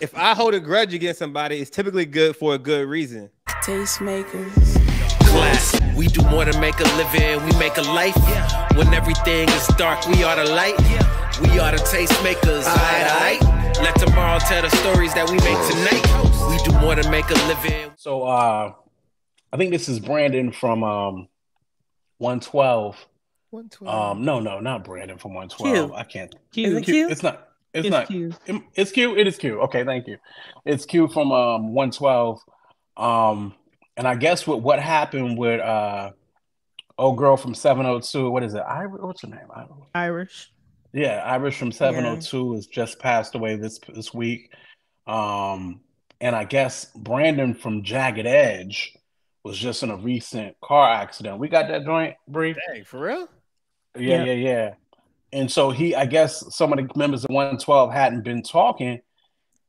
If I hold a grudge against somebody, it's typically good for a good reason. Tastemakers. Class. We do more than make a living, we make a life. When everything is dark, we are the light. We are the tastemakers. Aight. Let tomorrow tell the stories that we make tonight. We do more than make a living. So I think this is Brandon from 112. 112. No, not Brandon from 112. Q. I can't. Is it Q? It's not. It's not. Q. It's Q. It is Q. Okay, thank you. It's Q from 112. And I guess what happened with old girl from 702. What is it? What's her name? Irish. Yeah, Irish from 702 has just passed away this week. And I guess Brandon from Jagged Edge was just in a recent car accident. We got that joint, Bree? Dang, for real? Yeah. And so I guess some of the members of 112 hadn't been talking,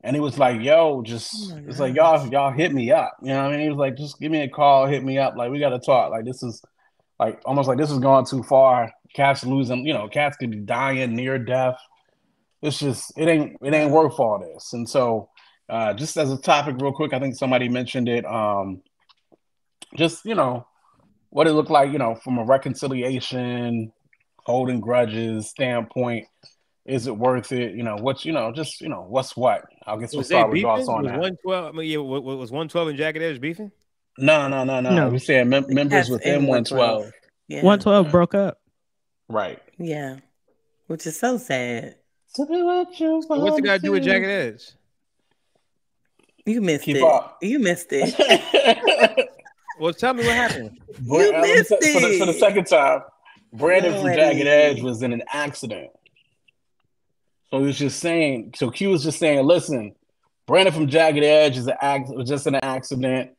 and he was like, "Yo, it's like y'all hit me up." You know what I mean? He was like, "Just give me a call, hit me up. Like we got to talk. Like this is like almost like this is going too far. Cats losing, cats could be dying near death. It's just it ain't worth all this." And so, just as a topic, real quick, I think somebody mentioned it. Just what it looked like, from a reconciliation, holding grudges standpoint. Is it worth it? What's what? I guess we'll start with Ross on that. 112. I mean, was 112 and Jagged Edge beefing? No. We're saying members within 112. Yeah. 112 broke up. Right. Yeah. Which is so sad. What's it got to do with Jagged Edge? You missed Keep it. up. You missed it. Well, tell me what happened. You missed it. For the second time, Brandon from Jagged Edge was in an accident. So he was just saying, Q was just saying, listen, Brandon from Jagged Edge was just in an accident.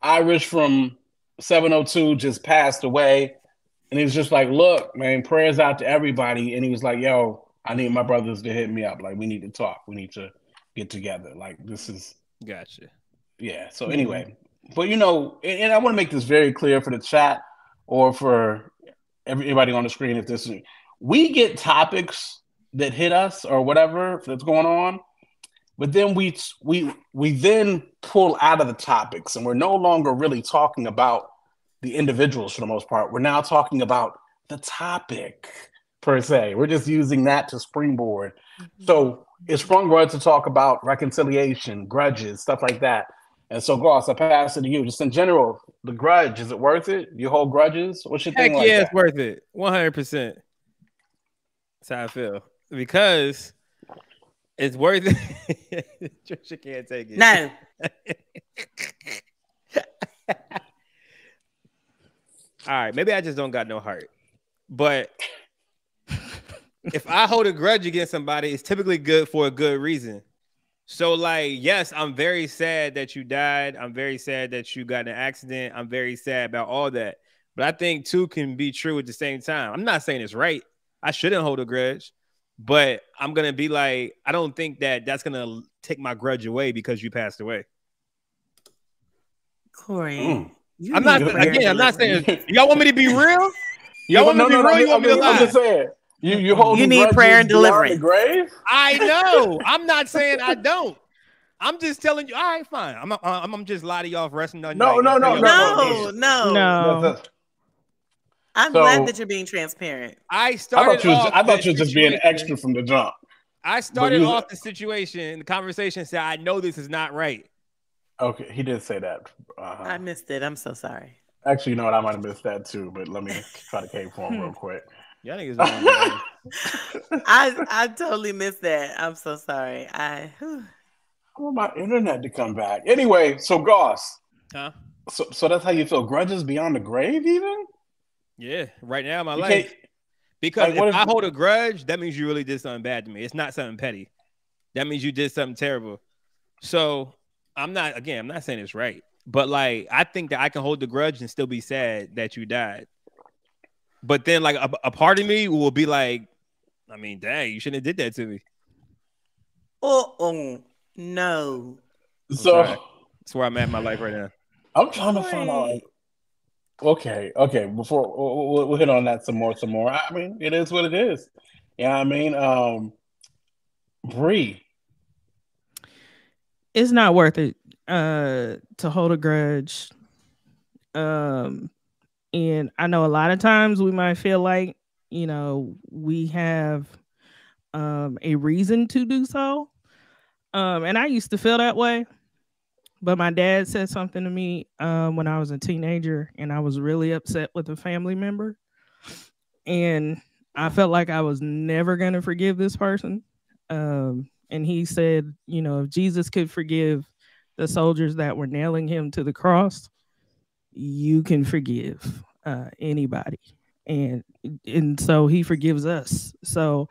Irish from 702 just passed away. And he was just like, look, man, prayers out to everybody. And he was like, yo, I need my brothers to hit me up. Like, we need to talk. We need to get together. Like, this is... Gotcha. Yeah. So anyway, but and I want to make this very clear for the chat or for everybody on the screen. If this is, we get topics that hit us or whatever that's going on, but then we then pull out of the topics and we're no longer really talking about the individuals for the most part. We're now talking about the topic per se. We're just using that to springboard. So it's sprung to talk about reconciliation, grudges, stuff like that. And so, Goss, I pass it to you. Just in general, the grudge, is it worth it? You hold grudges? What's your thing like that? It's worth it. 100%. That's how I feel. Because it's worth it. Trisha can't take it. No. All right. Maybe I just don't got no heart. But if I hold a grudge against somebody, it's typically good for a good reason. So, like, yes, I'm very sad that you died. I'm very sad that you got in an accident. I'm very sad about all that. But I think two can be true at the same time. I'm not saying it's right. I shouldn't hold a grudge. But I'm going to be like, I don't think that's going to take my grudge away because you passed away. Corey. I'm not saying, y'all want me to be real? Y'all want me to be real? You want me to lie? I'm just saying. You need prayer and deliverance. The grave? I know. I'm not saying I don't. I'm just telling you. All right, fine. I'm just lie to y'all for resting on. No. I'm glad that you're being transparent. I thought you were just being extra from the jump. I started off the situation. The conversation said, "I know this is not right." Okay, he did say that. I missed it. I'm so sorry. Actually, you know what? I might have missed that too. But let me try to came for him real quick. Y'all niggas I totally missed that. I'm so sorry. I want my internet to come back. Anyway, so Goss. Huh? So that's how you feel? Grudges beyond the grave, even? Yeah, right now in my life. Because if I hold a grudge, that means you really did something bad to me. It's not something petty. That means you did something terrible. So I'm not saying it's right. But like I think that I can hold the grudge and still be sad that you died. But then, like, a part of me will be like, I mean, dang, you shouldn't have did that to me. Oh, no. So that's where I'm at in my life right now. I'm trying to find out. Like, okay. Before we'll hit on that some more. I mean, it is what it is. Yeah, I mean, Bree. it's not worth it to hold a grudge. And I know a lot of times we might feel like, we have a reason to do so. And I used to feel that way. But my dad said something to me when I was a teenager, and I was really upset with a family member. And I felt like I was never going to forgive this person. And he said, if Jesus could forgive the soldiers that were nailing him to the cross, you can forgive anybody. And so he forgives us. So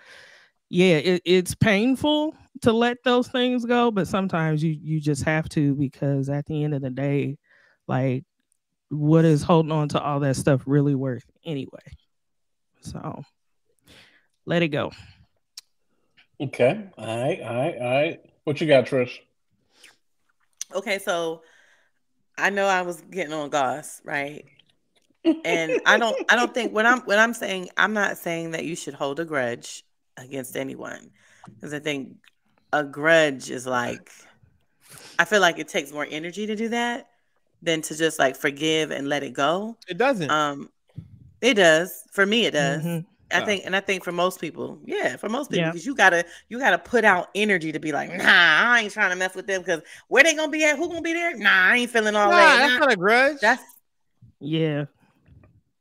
yeah, it's painful to let those things go, but sometimes you just have to, because at the end of the day, like, what is holding on to all that stuff really worth anyway? So let it go. Okay. All right. What you got, Trish? Okay, so I know I was getting on Goss, right? And I don't think when I'm saying, I'm not saying that you should hold a grudge against anyone, because I think a grudge is like, I feel like it takes more energy to do that than to just like forgive and let it go. It doesn't. It does. For me, it does. Mhm. I think for most people, because you gotta put out energy to be like, nah, I ain't trying to mess with them, because where they gonna be at? Who gonna be there? Nah, I ain't feeling all that. That's not a grudge.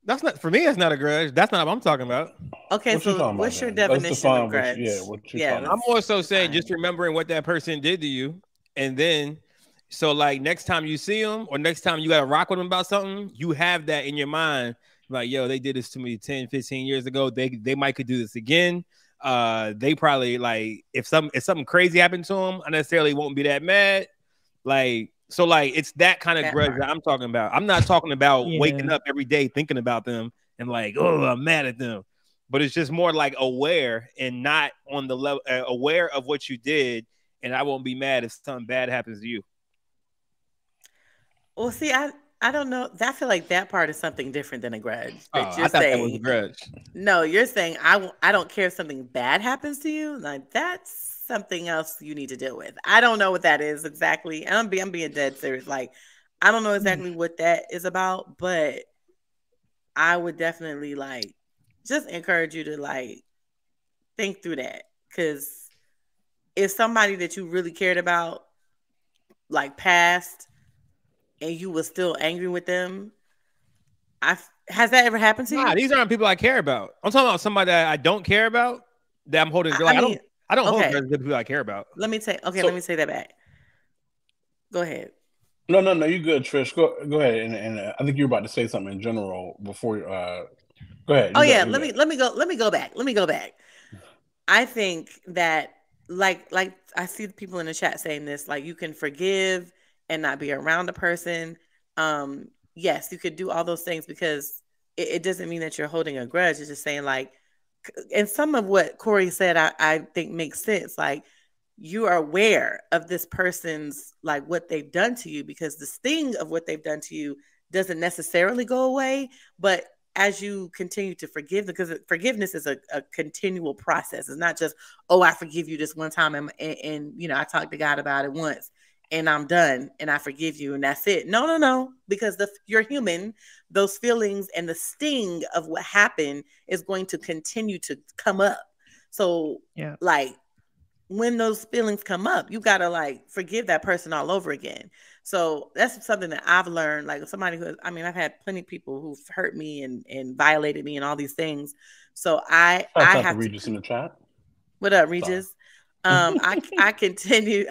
That's not, for me. It's not a grudge. That's not what I'm talking about. Okay, so what's your definition of grudge? I'm more so saying just remembering what that person did to you, and then so like next time you see them or next time you got to rock with them about something, you have that in your mind. Like, yo, they did this to me 10, 15 years ago. They might could do this again. They probably, like, if something crazy happened to them, I necessarily won't be that mad. Like, so like it's that kind of grudge that I'm talking about. I'm not talking about waking up every day thinking about them and like, oh, I'm mad at them. But it's just more like aware and not on the level, aware of what you did, and I won't be mad if something bad happens to you. Well, see, I don't know. I feel like that part is something different than a grudge. That you're saying, that was a grudge. No, you're saying I don't care if something bad happens to you. Like, that's something else you need to deal with. I don't know what that is exactly. And I'm being dead serious. Like, I don't know exactly what that is about, but I would definitely like just encourage you to like think through that, because if somebody that you really cared about like passed and you were still angry with them, has that ever happened to you? These aren't people I care about. I'm talking about somebody that I don't care about, that I'm holding. I don't hold grudges with people I care about. Let me take that back. Go ahead. No, you good, Trish. Go ahead, and I think you're about to say something in general before. Go ahead. Let me go back. I think that like I see the people in the chat saying this, like, you can forgive and not be around a person. Yes, you could do all those things, because it doesn't mean that you're holding a grudge. It's just saying, like, and some of what Corey said, I think makes sense. Like, you are aware of this person's, like, what they've done to you, because the sting of what they've done to you doesn't necessarily go away. But as you continue to forgive, because forgiveness is a continual process. It's not just, oh, I forgive you this one time and I talked to God about it once and I'm done and I forgive you and that's it. No, because you're human. Those feelings and the sting of what happened is going to continue to come up. So like, when those feelings come up, you got to like forgive that person all over again. So that's something that I've learned, like somebody I've had plenty of people who've hurt me and violated me and all these things. So I have Regis in the chat. What up, Regis? I continue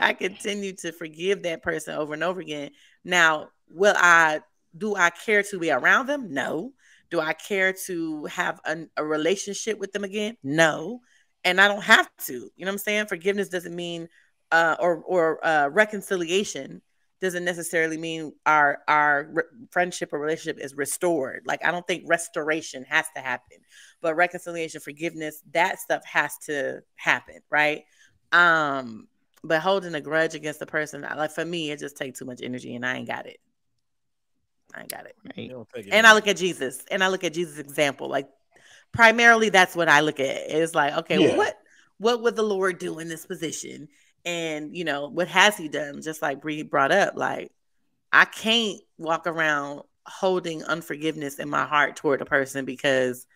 to forgive that person over and over again. Now, do I care to be around them? No. Do I care to have a relationship with them again? No. And I don't have to. You know what I'm saying? Forgiveness doesn't mean or reconciliation doesn't necessarily mean our friendship or relationship is restored. Like, I don't think restoration has to happen, but reconciliation, forgiveness, that stuff has to happen, right? But holding a grudge against the person, like, for me, it just takes too much energy, and I ain't got it. Right. And I look at Jesus, and I look at Jesus' example. Like, primarily, that's what I look at. It's like, okay, well, what would the Lord do in this position? And, what has he done? Just like Bree brought up, like, I can't walk around holding unforgiveness in my heart toward a person because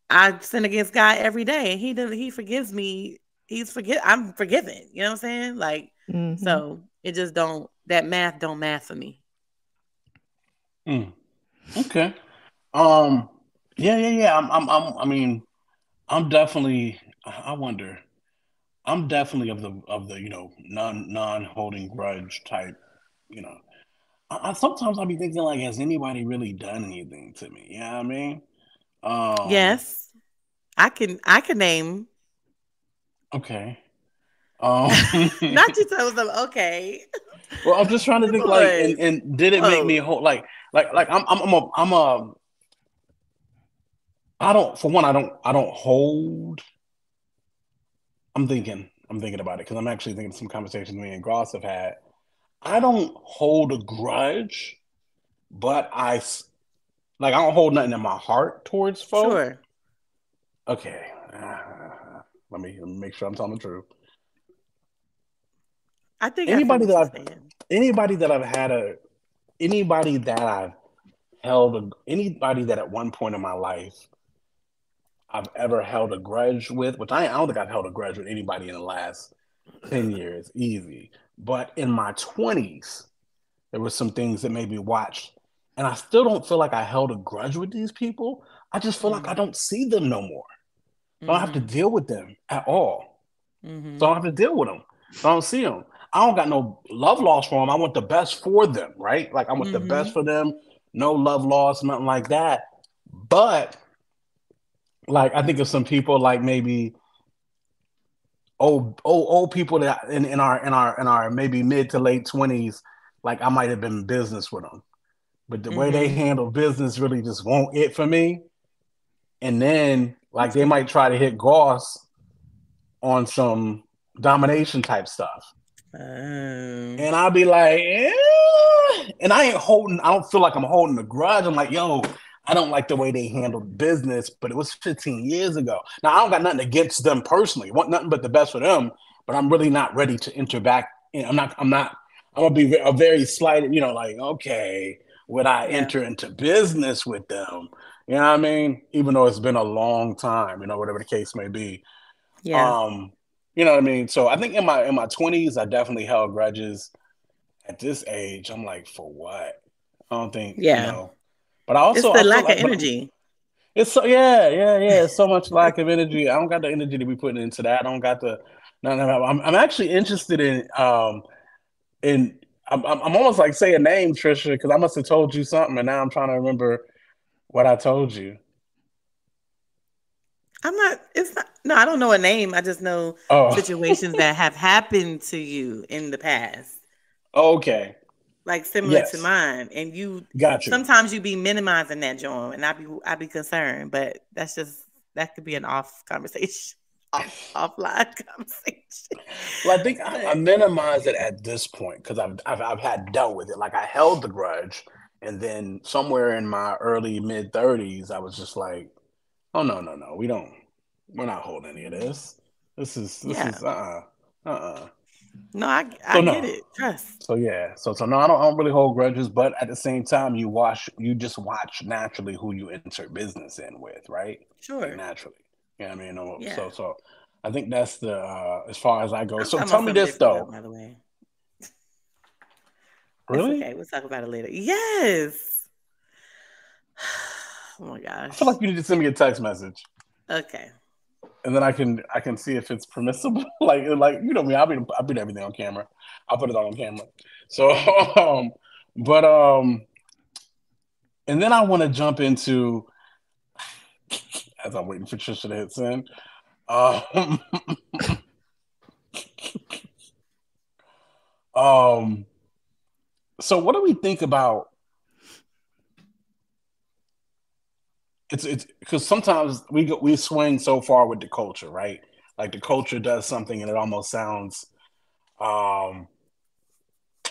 I sin against God every day and he forgives me. I'm forgiven. You know what I'm saying? Like, so it just that math don't math for me. Okay. Yeah. I mean, I'm definitely. I wonder. I'm definitely of the non holding grudge type. You know, sometimes I'll be thinking like, has anybody really done anything to me? You know what I mean? Yes, I can name. Okay. Not you tell them. Okay. Well, I'm just trying to think like, and did it make me hold like I'm a I don't for one I don't hold. I'm thinking about it because I'm actually thinking of some conversations me and Gross have had. I don't hold a grudge, but I don't hold nothing in my heart towards folk. Sure. Okay, let me make sure I'm telling the truth. I think anybody that anybody that at one point in my life I've ever held a grudge with, which I don't think I've held a grudge with anybody in the last 10 years, easy. But in my 20s, there were some things that made me watch, and I still don't feel like I held a grudge with these people. I just feel like I don't see them no more. I don't have to deal with them at all. So I don't have to deal with them. So I don't see them. I don't got no love loss for them. I want the best for them, right? Like I want the best for them. No love loss, nothing like that. But like I think of some people like maybe old people that in our maybe mid to late 20s, like I might have been in business with them. But the way they handle business really just won't it for me. And then like they might try to hit Goss on some domination type stuff. And I'll be like, and I don't feel like I'm holding a grudge. I'm like, yo, I don't like the way they handled business, but it was 15 years ago. Now I don't got nothing against them personally. I want nothing but the best for them, but I'm really not ready to enter back. I'm gonna be a very slight, like, okay, would I enter into business with them? You know what I mean? Even though it's been a long time, whatever the case may be. Yeah. You know what I mean? So I think in my 20s, I definitely held grudges. At this age, I'm like, for what? I don't think, But It's the lack of energy. It's so It's so much lack of energy. I don't got the energy to be putting into that. I don't got the. No. I'm actually interested in I'm almost like say a name, Trisha, because I must have told you something, and now I'm trying to remember what I told you. No, I don't know a name. I just know situations that have happened to you in the past. Okay. Like similar to mine. And sometimes you be minimizing that, John, and I be concerned, but that could be an off conversation. Offline conversation. Well, I think I minimize it at this point because I've had dealt with it. Like I held the grudge, and then somewhere in my early mid 30s, I was just like, oh no, we're not holding any of this. This is No, I get it. Trust. So no, I don't really hold grudges, but at the same time, you just watch naturally who you enter business in with, right? Sure. Like naturally. You know what I mean? Yeah. So I think that's the as far as I go. So tell me this though. By the way. Really? It's okay. We'll talk about it later. Yes. Oh my gosh. I feel like you need to send me a text message. Okay. And then I can see if it's permissible. like me, I'll be everything on camera. I'll put it on camera. So and then I want to jump into as I'm waiting for Trisha to hit send. So what do we think about? It's because sometimes we swing so far with the culture, right? Like the culture does something and it almost sounds, oh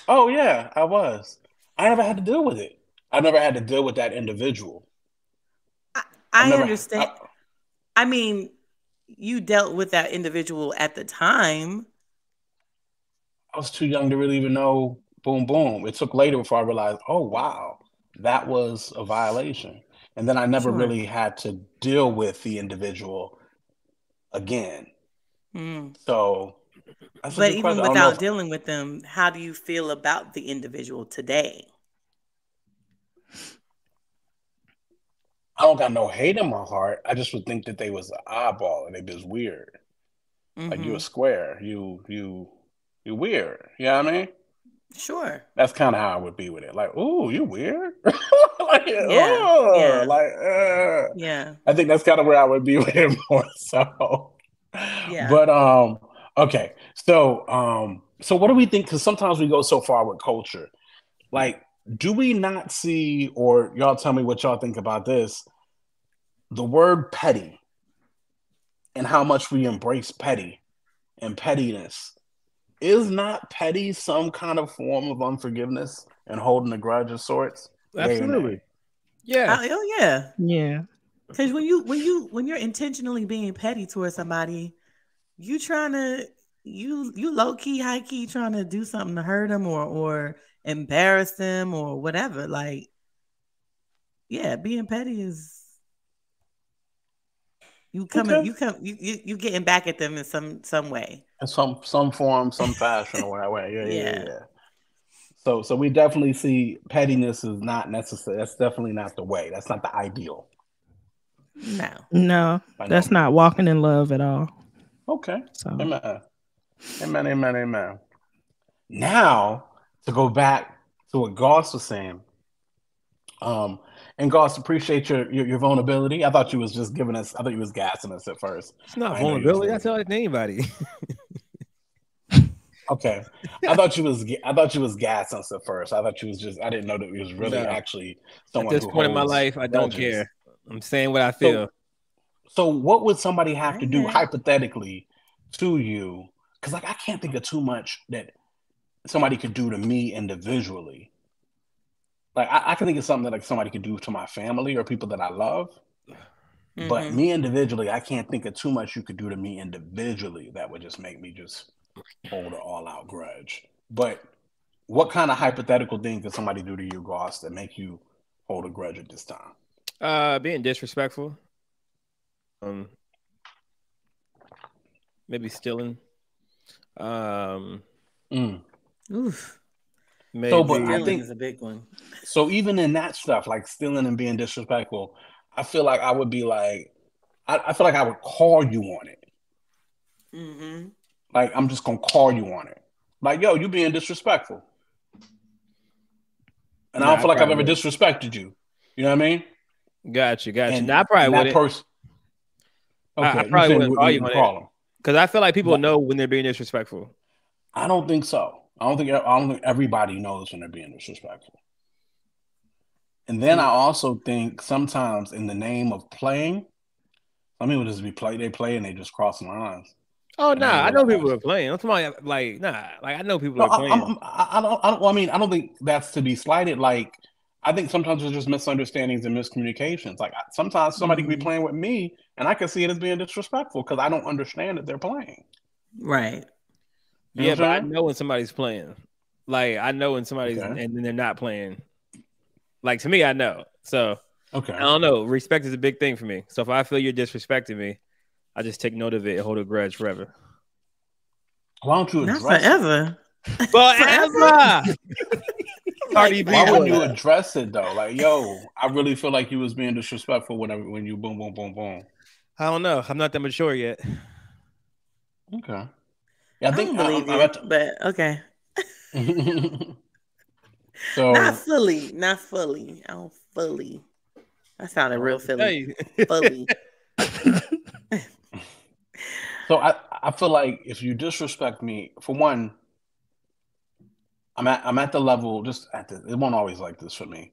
yeah, I never had to deal with it. I never had to deal with that individual. I understand. I mean, you dealt with that individual at the time. I was too young to really even know. Boom, boom. It took later before I realized, oh wow, that was a violation. And then I never Sure. really had to deal with the individual again. So that's a But good even question. I don't know without if dealing with them, how do you feel about the individual today? I don't got no hate in my heart. I just would think that they was an oddball and they was weird. Like you a square. You weird. You know what I mean? Sure. That's kind of how I would be with it. Like, ooh, you weird. Like, Yeah. oh, Yeah. like, Yeah. I think that's kind of where I would be with it more so. Yeah. But okay. So what do we think? Because sometimes we go so far with culture. Like, do we not see, or y'all tell me what y'all think about this? The word petty and how much we embrace petty and pettiness. Is not petty some kind of form of unforgiveness and holding a grudge of sorts? Yay or nay? Absolutely. Yeah. Oh yeah. Yeah. Because when you're intentionally being petty towards somebody, you trying to you low key, high key trying to do something to hurt them or embarrass them or whatever. Like, yeah, being petty is Okay. you getting back at them in some way. In some form, some fashion, or whatever. Yeah. Yeah. So we definitely see pettiness is not necessary. That's definitely not the way. That's not the ideal. No. No, By no that's not means. walking in love at all. Okay. So Amen. Amen. Amen. Amen. Now to go back to what Goss was saying. And Goss, appreciate your vulnerability. I thought you was just giving us. I thought you was gassing us at first. It's not I didn't know you was vulnerability. I really. tell it to anybody. Okay. I thought you was gassing us at first. I thought you was just. I didn't know that you was really No. actually At someone this who point in my holds life, I don't grudges. care. I'm saying what I feel. So what would somebody have to do Okay. hypothetically to you? Because like I can't think of too much that somebody could do to me individually. Like I can think of something that like somebody could do to my family or people that I love. But me individually, I can't think of too much you could do to me individually that would just make me just hold an all-out grudge. But what kind of hypothetical thing could somebody do to you, Goss, that make you hold a grudge at this time? Being disrespectful. Maybe stealing. Oof. Maybe. So, but I Stealing think is a big one. so. Even in that stuff, like stealing and being disrespectful, I feel like I would be like, I feel like I would call you on it. Like I'm just gonna call you on it. Like, yo, you being disrespectful, and I Nah, don't I feel like I've probably ever wouldn't. disrespected you. You know what I mean? Got you. And, Nah, I probably and that wouldn't. person. I Okay, you probably saying wouldn't you call wouldn't you even on it call them? because I feel like people But know when they're being disrespectful. I don't think so. I don't think everybody knows when they're being disrespectful. And then I also think sometimes in the name of playing, some people just they play and they just cross lines. Oh And they nah, ain't I know people realize. are playing. I'm talking about like nah, like I know people No, are playing. I mean, I don't think that's to be slighted. Like, I think sometimes there's just misunderstandings and miscommunications. Like, sometimes somebody could be playing with me, and I can see it as being disrespectful because I don't understand that they're playing. Right. You know Yeah, what but I I'm saying? know when somebody's playing. Like I know when somebody's Okay. and then they're not playing. Like to me, I know. So Okay. I don't know. Respect is a big thing for me. So if I feel you're disrespecting me, I just take note of it and hold a grudge forever. Why don't you Not address it? forever. Forever. Cardi B Why wouldn't voice. you address it though? Like, yo, I really feel like you was being disrespectful when you boom, boom, boom, boom. I don't know. I'm not that mature yet. Okay. Yeah, I I think don't believe I'm you, at but okay. Not so fully. Not fully. I don't fully. That sounded real Tell Philly. you. Fully. so I feel like if you disrespect me, for one, I'm at the level just at the it won't always like this for me.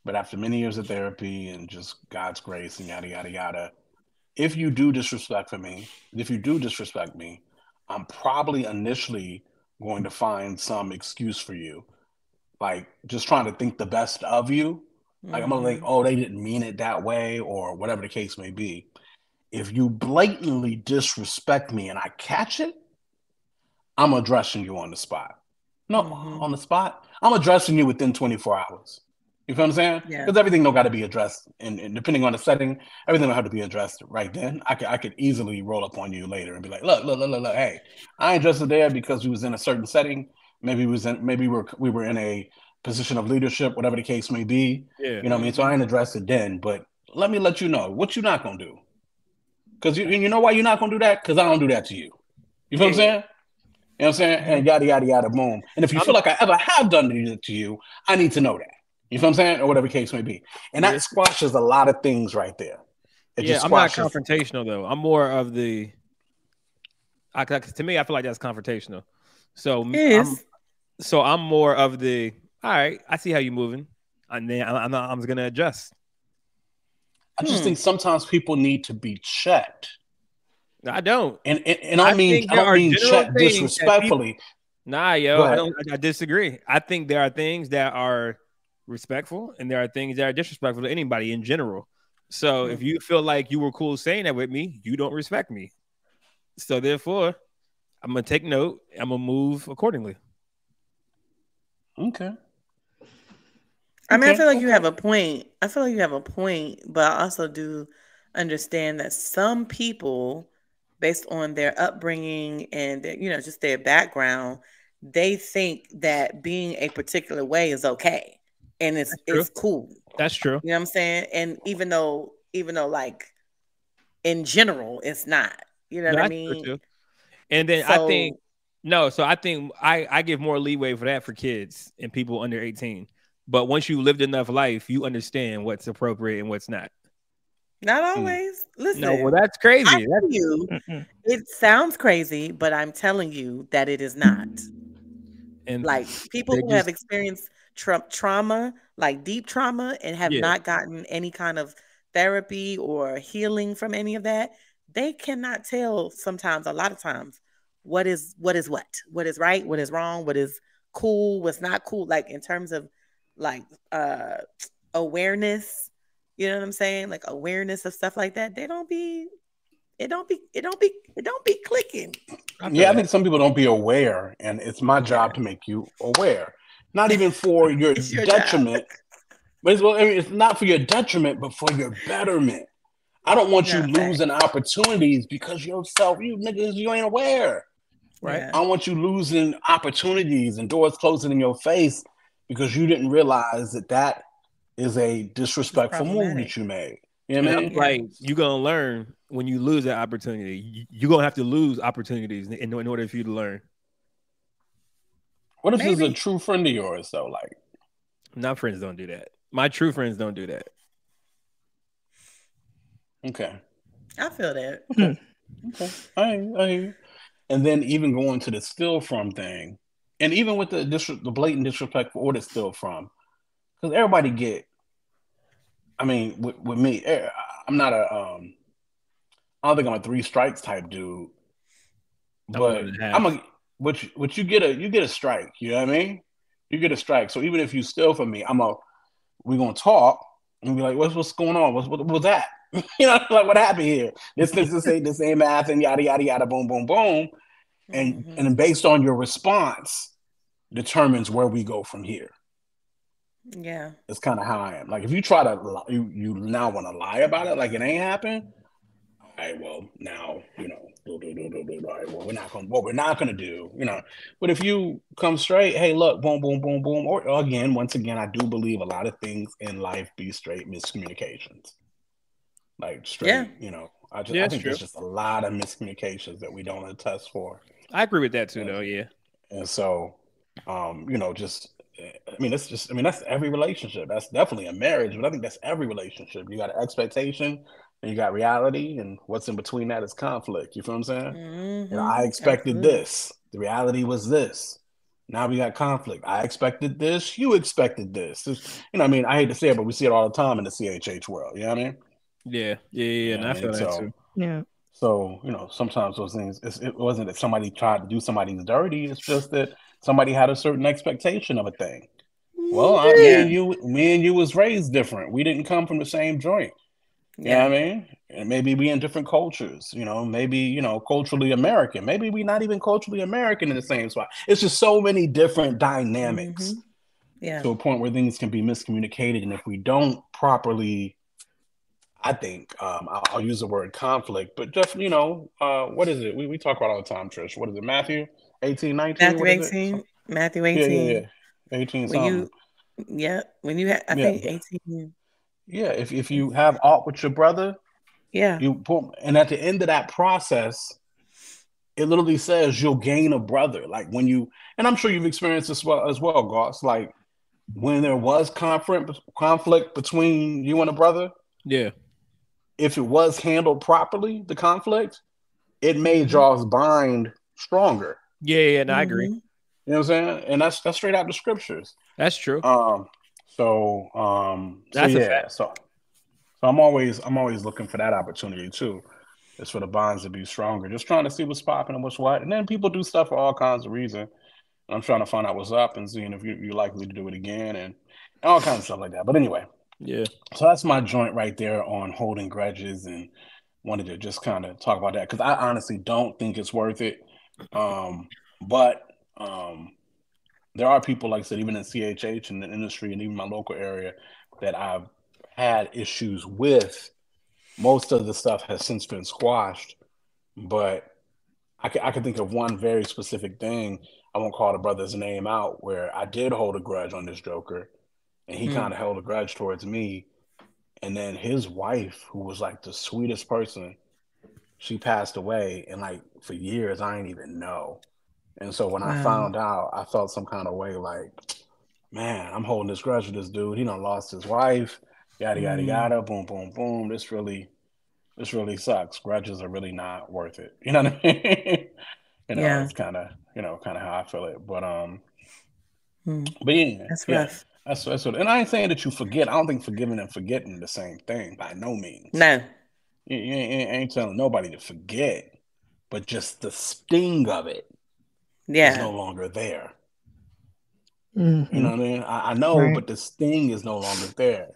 But after many years of therapy and just God's grace and yada yada yada, if you do disrespect me, I'm probably initially going to find some excuse for you. Like just trying to think the best of you. Like I'm gonna think, oh, they didn't mean it that way, or whatever the case may be. If you blatantly disrespect me and I catch it, I'm addressing you on the spot. No, on the spot. I'm addressing you within 24 hours. You feel what I'm saying? Yeah. Because everything don't got to be addressed, and depending on the setting, everything don't have to be addressed right then. I could easily roll up on you later and be like, look, hey, I ain't addressed it there because we was in a certain setting. Maybe we were in a position of leadership, whatever the case may be. Yeah. You know what I mean? So I ain't addressed it then, but let me let you know what you're not gonna do. Because you know why you're not gonna do that? Because I don't do that to you. You feel what I'm saying? You know what I'm saying? And yada, yada, yada, boom. And if you feel like I ever have done it to you, I need to know that. You feel what I'm saying? Or whatever the case may be. And that squashes a lot of things right there. I'm not confrontational, though. I'm more of the... to me, I feel like that's confrontational. So I'm more of the, all right, I see how you're moving. And then I'm going to adjust. I just think sometimes people need to be checked. I don't. And I don't mean check disrespectfully. I disagree. I think there are things that are respectful and there are things that are disrespectful to anybody in general. So if you feel like you were cool saying that with me, you don't respect me. So therefore, I'm going to take note. I'm going to move accordingly. Okay. I mean, I feel like you have a point. But I also do understand that some people, based on their upbringing and their, just their background, they think that being a particular way is okay and it's cool. That's true. You know what I'm saying? And even though like in general, it's not. You know what I mean? And then I think I give more leeway for that for kids and people under 18. But once you lived enough life, you understand what's appropriate and what's not. Not always. Listen. No, well, that's crazy. It sounds crazy, but I'm telling you that it is not. And like people who have experienced trauma, like deep trauma, and have not gotten any kind of therapy or healing from any of that, they cannot tell sometimes, a lot of times, what is what is right, what is wrong, what is cool, what's not cool, like in terms of like awareness, you know what I'm saying? Like awareness of stuff like that. It don't be clicking. I think some people don't be aware, and it's my job to make you aware. Not even for your detriment, but it's not for your detriment, but for your betterment. I don't want you losing opportunities because you niggas, you ain't aware. Right. Yeah. I want you losing opportunities and doors closing in your face because you didn't realize that is a disrespectful move that you made. You know what I mean? Like you're gonna learn when you lose that opportunity. You're gonna have to lose opportunities in order for you to learn. What if this is a true friend of yours though? Like, not friends don't do that. My true friends don't do that. Okay. I feel that. Okay. I and then even going to the steal from thing, and even with the blatant disrespect for the steal from, because everybody get. I mean, with me, I'm not I don't think I'm a 3 strikes type dude, but what you get a strike. You know what I mean? You get a strike. So even if you steal from me, we're gonna talk and be like, what's going on? What was that? You know, like what happened here? This ain't math and yada yada yada, boom boom boom, and based on your response, determines where we go from here. Yeah, it's kind of how I am. Like if you try to, you now want to lie about it, like it ain't happened. All right, well now all right, well we're not gonna do, But if you come straight, hey, look, boom, boom, boom, boom, or once again, I do believe a lot of things in life be straight miscommunications. Like straight, I think there's just a lot of miscommunications that we don't attest for. I agree with that too, though. Yeah, and so, that's every relationship. That's definitely a marriage, but I think that's every relationship. You got an expectation, and you got reality, and what's in between that is conflict. You feel what I'm saying? Mm-hmm. I expected this. The reality was this. Now we got conflict. I expected this. You expected this. I hate to say it, but we see it all the time in the CHH world. You know what I mean? Yeah. And I feel that too. Yeah. So, sometimes those things, it wasn't that somebody tried to do somebody's dirty. It's just that somebody had a certain expectation of a thing. Well, me and you was raised different. We didn't come from the same joint. You know what I mean? And maybe we in different cultures, maybe, culturally American. Maybe we not even culturally American in the same spot. It's just so many different dynamics to a point where things can be miscommunicated. And if we don't properly, I think, I'll use the word conflict, but definitely, what is it? We talk about all the time, Trish. What is it? Matthew 18, 19? Matthew 18. Matthew 18. Yeah. 18 when something. When you have, I think 18. Yeah, if you have aught with your brother, and at the end of that process, it literally says you'll gain a brother. Like when you, and I'm sure you've experienced this as well, Goss. Like when there was conflict between you and a brother, if it was handled properly, the conflict, it made y'all's bind stronger. Yeah, no, I agree. You know what I'm saying? And that's straight out the scriptures. That's true. That's a fact. So I'm always looking for that opportunity too. It's for the bonds to be stronger. Just trying to see what's popping and what's what. And then people do stuff for all kinds of reasons. And I'm trying to find out what's up and seeing if you're likely to do it again and all kinds of stuff like that. But anyway. Yeah. So that's my joint right there on holding grudges, and wanted to just kind of talk about that because I honestly don't think it's worth it. But there are people, like I said, even in CHH and the industry and even my local area that I've had issues with. Most of the stuff has since been squashed, but I can think of one very specific thing. I won't call the brother's name out, where I did hold a grudge on this joker, and he kind of held a grudge towards me. And then his wife, who was like the sweetest person, she passed away, and like for years I didn't even know. And so when I found out, I felt some kind of way, like, man, I'm holding this grudge with this dude. He done lost his wife. Yada yada yada, boom boom boom. This really sucks. Grudges are really not worth it. You know what I mean? It's kind of how I feel it. But but yeah, that's rough. That's what. And I ain't saying that you forget. I don't think forgiving and forgetting the same thing by no means. No, you ain't telling nobody to forget, but just the sting of it is no longer there. You know what I mean? I know, but the sting is no longer there.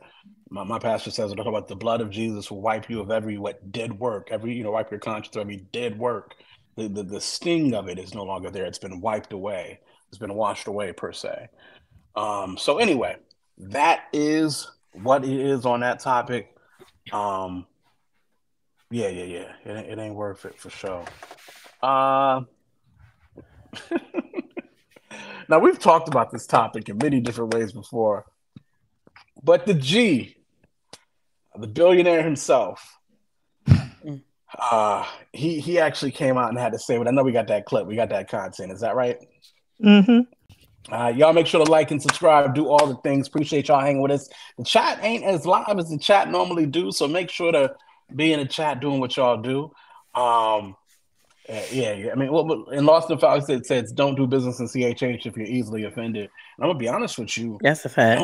My pastor says, talk about the blood of Jesus will wipe you of every dead work, wipe your conscience of every dead work. The sting of it is no longer there. It's been wiped away. It's been washed away, per se. So anyway, that is what it is on that topic. Yeah. It ain't worth it for sure. Now, we've talked about this topic in many different ways before, but the G, the billionaire himself, he actually came out and had to say, but I know we got that clip, we got that content. Is that right? Y'all make sure to like and subscribe, do all the things. Appreciate y'all hanging with us. The chat ain't as live as the chat normally do, so make sure to be in the chat doing what y'all do. I mean, in Lost and Found, it says don't do business in CHH if you're easily offended. And I'm gonna be honest with you. That's a fact.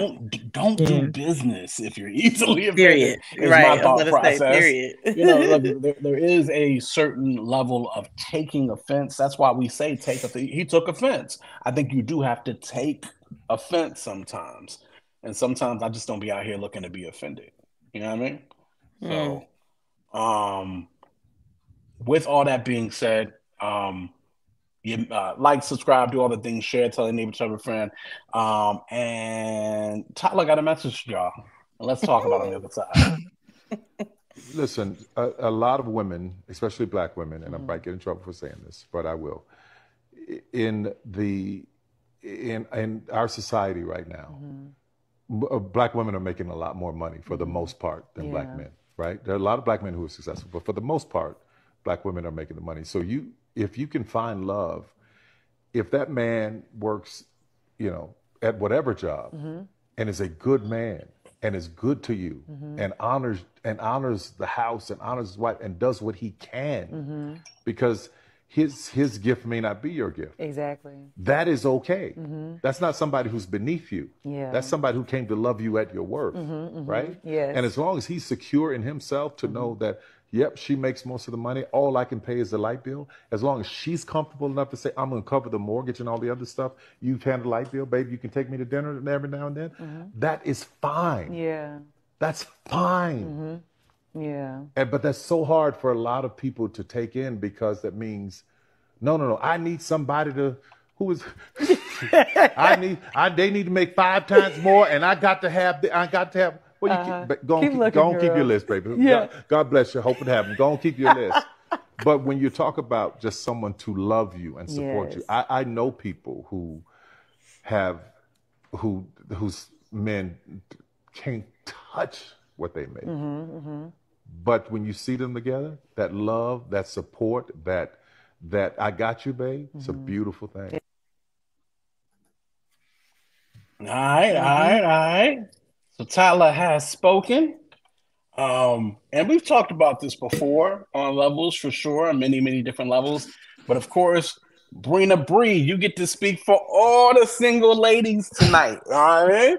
Don't do business if you're easily offended. Period. Is my thought process. Period. Look, there is a certain level of taking offense. That's why we say he took offense. I think you do have to take offense sometimes, and sometimes I just don't be out here looking to be offended. You know what I mean? So, with all that being said, like, subscribe, do all the things, share, tell a neighbor, tell a friend. And Tyler got a message for y'all. And let's talk about it on the other side. Listen, a lot of women, especially black women, and I might get in trouble for saying this, but I will. In our society right now, black women are making a lot more money for the most part than black men, right? There are a lot of black men who are successful, but for the most part, black women are making the money. So if you can find love, if that man works, at whatever job, and is a good man and is good to you, and honors the house and honors his wife and does what he can, because his gift may not be your gift. Exactly. That is okay. That's not somebody who's beneath you. Yeah. That's somebody who came to love you at your worth, right? Yes. And as long as he's secure in himself to know that, yep, she makes most of the money, all I can pay is the light bill. As long as she's comfortable enough to say, I'm going to cover the mortgage and all the other stuff, you've handled the light bill, baby, you can take me to dinner every now and then. That is fine. Yeah. That's fine. Yeah. But that's so hard for a lot of people to take in, because that means, no. I need somebody who is, they need to make 5 times more, and I got to have, well, go on, keep your list, baby. Yeah. God bless you. Hope it happens. Go on, keep your list. But when you talk about just someone to love you and support you, I know people who whose men can't touch what they make. But when you see them together, that love, that support, that I got you, babe, it's a beautiful thing. All right. So Tyler has spoken. And we've talked about this before on levels, for sure, on many, many different levels. But of course, Brina Bree, you get to speak for all the single ladies tonight. All right?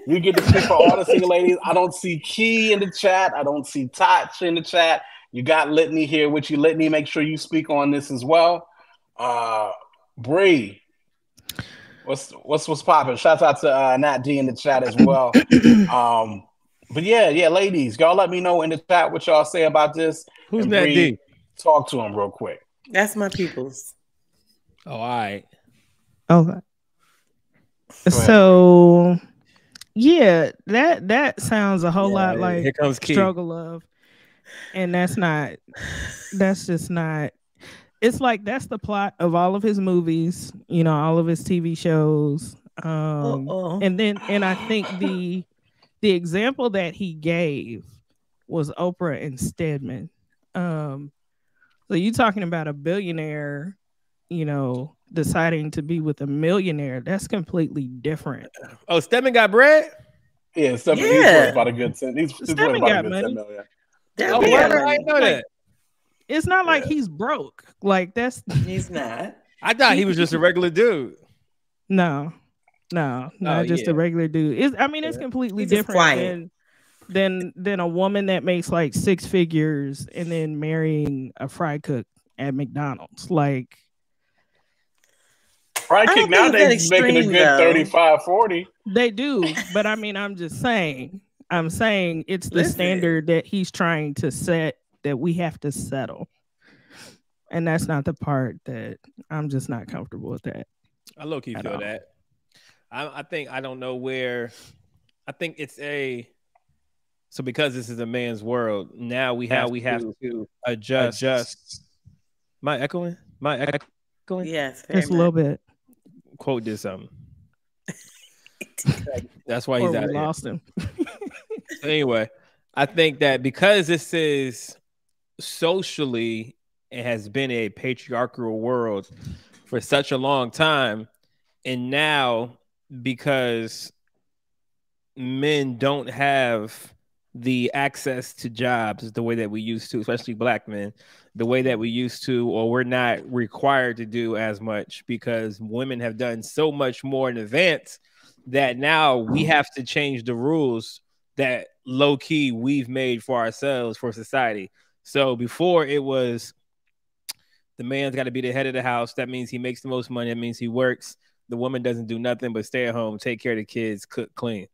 You get to speak for all the single ladies. I don't see Key in the chat. I don't see Tatch in the chat. You got Litany here with you. Litany, make sure you speak on this as well. Bree, what's popping? Shout out to Nat D in the chat as well. But yeah, ladies, y'all let me know in the chat what y'all say about this. Who's Nat D? Talk to him real quick. That's my peoples. Oh, all right. Okay. So yeah, that sounds a whole lot like here comes Key. Struggle Love. And that's just not. It's like that's the plot of all of his movies, all of his TV shows. And I think the example that he gave was Oprah and Stedman. So you talking about a billionaire, deciding to be with a millionaire. That's completely different. Oh, Stedman got bread? Yeah, Stedman, he's worth about a good 10. He's worth about a good money. 10 million. Oh, I know that. It's not like he's broke. Like he's not. I thought he was just a regular dude. No, not just a regular dude. It's completely different than a woman that makes like 6 figures and then marrying a fry cook at McDonald's. Like fry cook nowadays is making a good 35, 40. They do, but I'm just saying. I'm saying it's the standard that he's trying to set that we have to settle. And that's not the part that I'm just not comfortable with that. I low-key feel that. I think I don't know where. I think it's so because this is a man's world, now we have to adjust. Am I echoing? Yes, just a little bit. Quote did something. That's why he's out. Lost him. So anyway, I think that because this is socially, it has been a patriarchal world for such a long time, and now because men don't have the access to jobs the way that we used to, especially black men, the way that we used to, or we're not required to do as much because women have done so much more in advance that now we have to change the rules that low key we've made for ourselves, for society. So before it was the man's got to be the head of the house. That means he makes the most money. That means he works. The woman doesn't do nothing but stay at home, take care of the kids, cook, clean.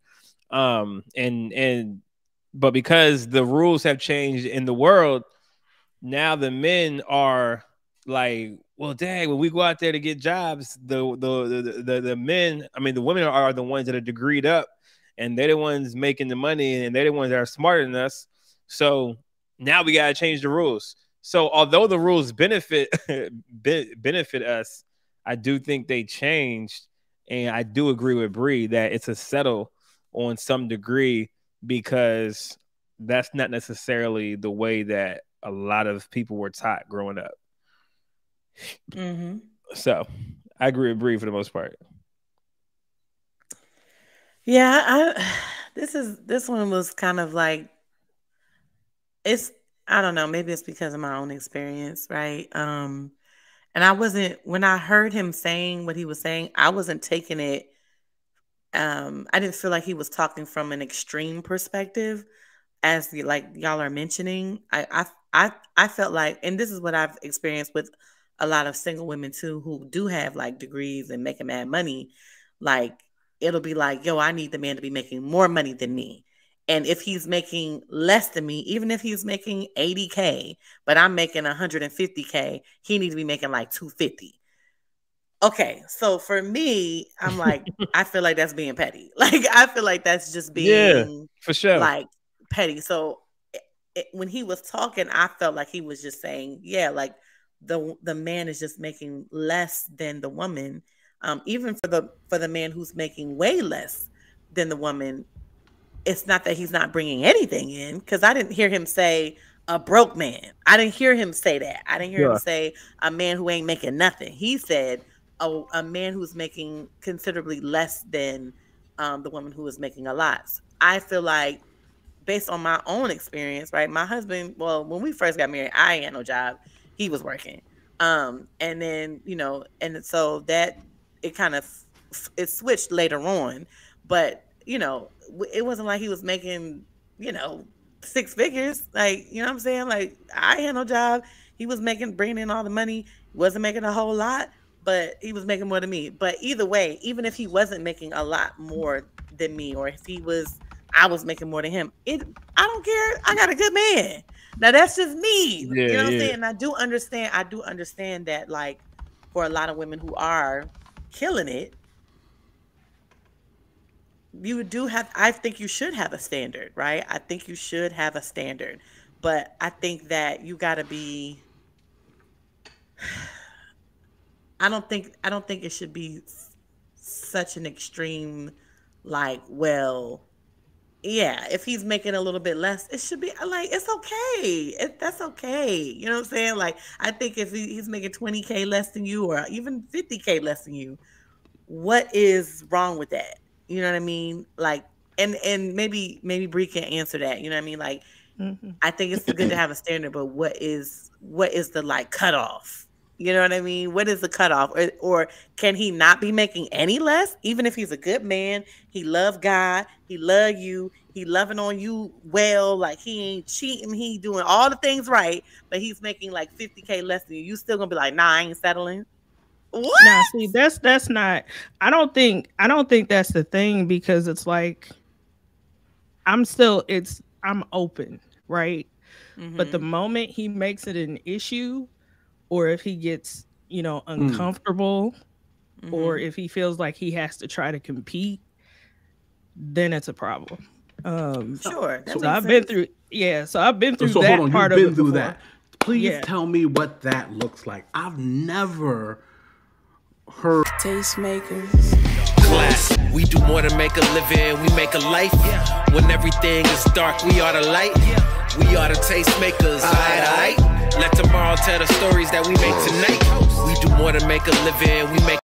But because the rules have changed in the world, now the men are like, well, dang, when we go out there to get jobs, the men, the women are the ones that are degreed up, and they're the ones making the money, and they're the ones that are smarter than us. So now we got to change the rules. So although the rules benefit us, I do think they changed, and I do agree with Bree that it's a settle on some degree because that's not necessarily the way that a lot of people were taught growing up. Mm-hmm. So I agree with Bree for the most part. Yeah, this one was kind of like, I don't know, maybe it's because of my own experience, right? And when I heard him saying what he was saying, I wasn't taking it. I didn't feel like he was talking from an extreme perspective, as y'all are mentioning. I felt like, and this is what I've experienced with a lot of single women too, who do have like degrees and making mad money. Like it'll be like, yo, I need the man to be making more money than me. And if he's making less than me, even if he's making 80K, but I'm making 150K, he needs to be making like 250. Okay, so for me, I'm like, I feel like that's being petty. Like, I feel like that's just being for sure, like petty. So when he was talking, I felt like he was just saying, yeah, like the man is just making less than the woman. Even for the man who's making way less than the woman, it's not that he's not bringing anything in, because I didn't hear him say a broke man. I didn't hear him say that. I didn't hear him say a man who ain't making nothing. He said a man who's making considerably less than the woman who is making a lot. I feel like, based on my own experience, right? My husband, well, when we first got married, I ain't had no job. He was working. And then, and so that it kind of, it switched later on. But, it wasn't like he was making, 6 figures. Like, you know what I'm saying? Like, I had no job. He was bringing in all the money. He wasn't making a whole lot, but he was making more than me. But either way, even if he wasn't making a lot more than me, or if I was making more than him, I don't care. I got a good man. Now that's just me. You know what I'm saying? And I do understand that, like, for a lot of women who are killing it, I think you should have a standard, right? I think you should have a standard. But I think that you gotta be, I don't think it should be such an extreme, like, well, yeah, if he's making a little bit less, it should be like, it's okay. That's okay. You know what I'm saying? Like, I think if he's making 20K less than you, or even 50K less than you, what is wrong with that? You know what I mean? Like, and maybe Bree can answer that. You know what I mean? Like, I think it's good to have a standard, but what is the, like, cutoff? You know what I mean? What is the cutoff? Or can he not be making any less? Even if he's a good man, he love God, he love you, he loving on you well, like he ain't cheating, he doing all the things right, but he's making like 50K less than you. You still gonna be like, nah, I ain't settling? What? Nah, see, that's not. I don't think that's the thing, because it's like, I'm open, right? Mm-hmm. But the moment he makes it an issue, or if he gets, uncomfortable, or if he feels like he has to try to compete, then it's a problem. Sure. So I've been through that hold on, part you've of been it through before. that. Please tell me what that looks like. I've never heard. Tastemakers. Class. We do more than make a living, we make a life. When everything is dark, we are the light. We are the tastemakers. Aight. Let tomorrow tell the stories that we make tonight. We do more than make a living, we make